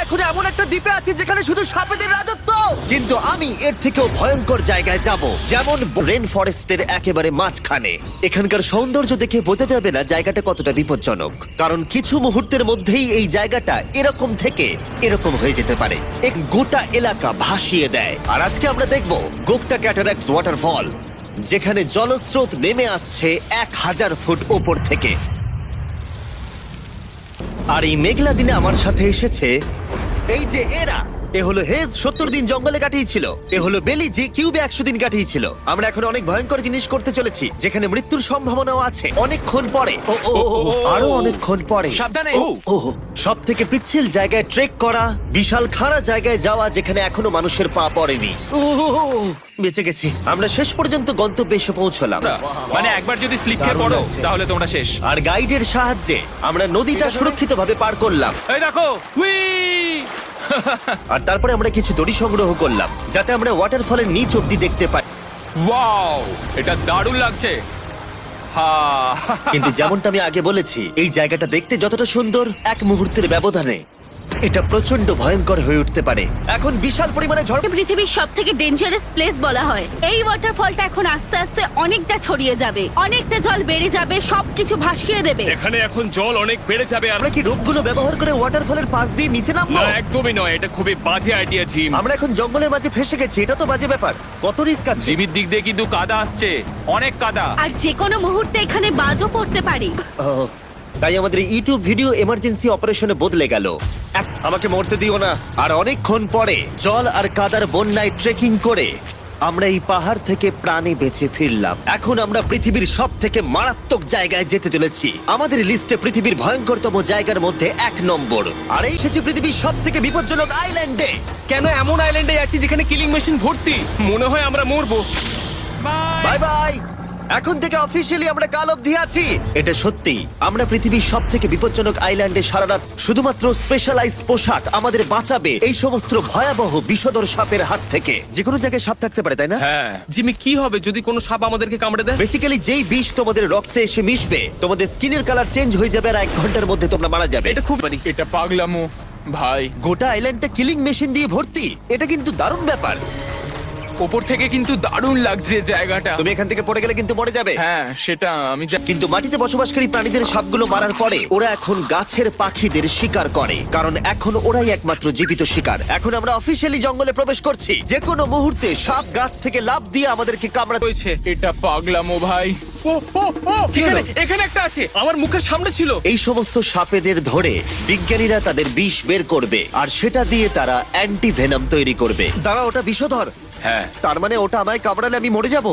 এখন এমন একটা দ্বীপে আছি যেখানে শুধু সাপেদের রাজত্ব। কিন্তু আমি এর থেকেও ভয়ঙ্কর জায়গায় যাব, যেমন রেন ফরেস্টের একেবারে মাঝখানে। এখানকার সৌন্দর্য দেখে বোঝা যাবে না জায়গাটা কতটা বিপজ্জনক, কারণ কিছু মুহূর্তের মধ্যেই এই জায়গাটা এরকম থেকে এরকম হয়ে যেতে পারে। এক গোটা এলাকা ভাসিয়ে দেয়। আর আজকে আমরা দেখব গোকটা ক্যাটারাক্ট ওয়াটারফল, যেখানে জলস্রোত নেমে আসছে 1000 ফুট ওপর থেকে। আর এই মেঘলা দিনে আমার সাথে এসেছে এই যে এরা। এ হলো হেজ, 70 দিন জঙ্গলে কাটিয়েছিল। এ হলো বেলি, যে কিউবে 100 দিন কাটিয়েছিল। আমরা এখন অনেক ভয়ঙ্কর জিনিস করতে চলেছি, যেখানে মৃত্যুর সম্ভাবনাও আছে অনেকক্ষণ পরে। আরো অনেকক্ষণ পরে। সাবধানে। সব থেকে পিচ্ছিল জায়গায় ট্রেক করা, বিশাল খাড়া জায়গায় যাওয়া যেখানে এখনো মানুষের পা পড়েনি। বেঁচে গেছি। আমরা শেষ পর্যন্ত গন্তব্যে এসে পৌঁছলাম। মানে একবার যদি স্লিপ খেয়ে দারুণ পড়ো লাগছে। তাহলে তোমরা শেষ। আর গাইডের সাহায্যে আমরা নদীটা সুরক্ষিতভাবে পার করলাম। এই দেখো, উই! আর তারপরে আমরা কিছু দড়ি সংগ্রহ করলাম, যাতে আমরা ওয়াটারফলের নিচ অব্দি দেখতে পাই। ওয়াও, এটা দারুণ লাগছে। হা! কিন্তু যেমনটা আমি আগে বলেছি, এই জায়গাটা দেখতে যতটা সুন্দর, এক মুহূর্তের ব্যবধানে এটা প্রচন্ড ভয়ঙ্কর হয়ে উঠতে পারে। এখন বিশাল পরিমাণে ঝড়। পৃথিবীর সব থেকে ডেঞ্জারাস প্লেস বলা হয় এই ওয়াটারফলটা। এখন আস্তে আস্তে অনেকটা ছড়িয়ে যাবে, অনেকটা জল বেড়ে যাবে, সবকিছু ভাসিয়ে দেবে। এখানে এখন জল অনেক বেড়ে যাবে। আমরা কি রোপগুলো ব্যবহার করে ওয়াটারফলের পাশ দিয়ে নিচে নামবো? না, একদমই নয়, এটা খুবই বাজে আইডিয়া জিম। আমরা এখন জঙ্গলের মাঝে ফেসে গেছি, এটা তো বাজে ব্যাপার। কত রিস্ক আছে। জিমির দিক দিয়ে কিন্তু কাদা আসছে, অনেক কাদা। আর যে কোনো মুহূর্তে এখানে বাজও পড়তে পারি। ও, তাই আমাদের ইউটিউব ভিডিও এমার্জেন্সি অপারেশনে বদলে গেল। আমাকে মরতে দিও না। আর অনেকক্ষণ পরে জল আর কাদার বন্যায় ট্রেকিং করে আমরা এই পাহাড় থেকে প্রাণে বেঁচে ফিরলাম। এখন আমরা পৃথিবীর সব থেকে মারাত্মক জায়গায় যেতে চলেছি। আমাদের লিস্টে পৃথিবীর ভয়ঙ্করতম জায়গার মধ্যে 1 নম্বর। আর এই এসেছি পৃথিবীর সব থেকে বিপজ্জনক আইল্যান্ডে। কেন এমন আইল্যান্ডে আছি যেখানে কিলিং মেশিন ভর্তি? মনে হয় আমরা মরবো। Bye bye. এখন থেকে অফিসিয়ালি আমরা কাল অবধি আছি। এটা সত্যি, আমরা পৃথিবীর সব থেকে বিপজ্জনক আইল্যান্ডে সারা রাত শুধুমাত্র স্পেশালাইজড পোশাক আমাদের বাঁচাবে এই সমস্ত ভয়াবহ বিষধর সাপের হাত থেকে। যে কোনো জায়গায় সাপ থাকতে পারে, তাই না? হ্যাঁ, জিমি, কি হবে যদি কোনো সাপ আমাদেরকে কামড়ে দেয়? বেসিক্যালি যেই বিষ তোমাদের রক্তে এসে মিশবে, তোমাদের স্কিনের কালার চেঞ্জ হয়ে যাবে, আর 1 ঘন্টার মধ্যে তোমরা মারা যাবে। এটা খুব এটা পাগলামো ভাই। গোটা আইল্যান্ডটা কিলিং মেশিন দিয়ে ভর্তি। এটা কিন্তু দারুণ ব্যাপার। ওপর থেকে কিন্তু দারুণ লাগছে জায়গাটা। তুমি এখান থেকে পড়ে গেলে কিন্তু মরে যাবে। হ্যাঁ, সেটা আমি কিন্তু মাটিতে বসবাসকারী প্রাণীদের সাপগুলো মারার পরে ওরা এখন গাছের পাখিদের শিকার করে, কারণ এখন ওরাই একমাত্র জীবিত শিকার। এখন আমরা অফিসিয়ালি জঙ্গলে প্রবেশ করছি। যে কোনো মুহূর্তে সাপ গাছ থেকে লাফ দিয়ে আমাদেরকে কামড়াতে হয়েছে। এটা পাগলামো ভাই। এখানে একটা আছে, আমার মুখের সামনে ছিল। এই সমস্ত সাপেদের ধরে বিজ্ঞানীরা তাদের বিষ বের করবে, আর সেটা দিয়ে তারা অ্যান্টি ভেনাম তৈরি করবে। দাঁড়া, ওটা বিষধর। হ্যাঁ, তার মানে ওটা আমায় কামড়ালে আমি মরে যাব?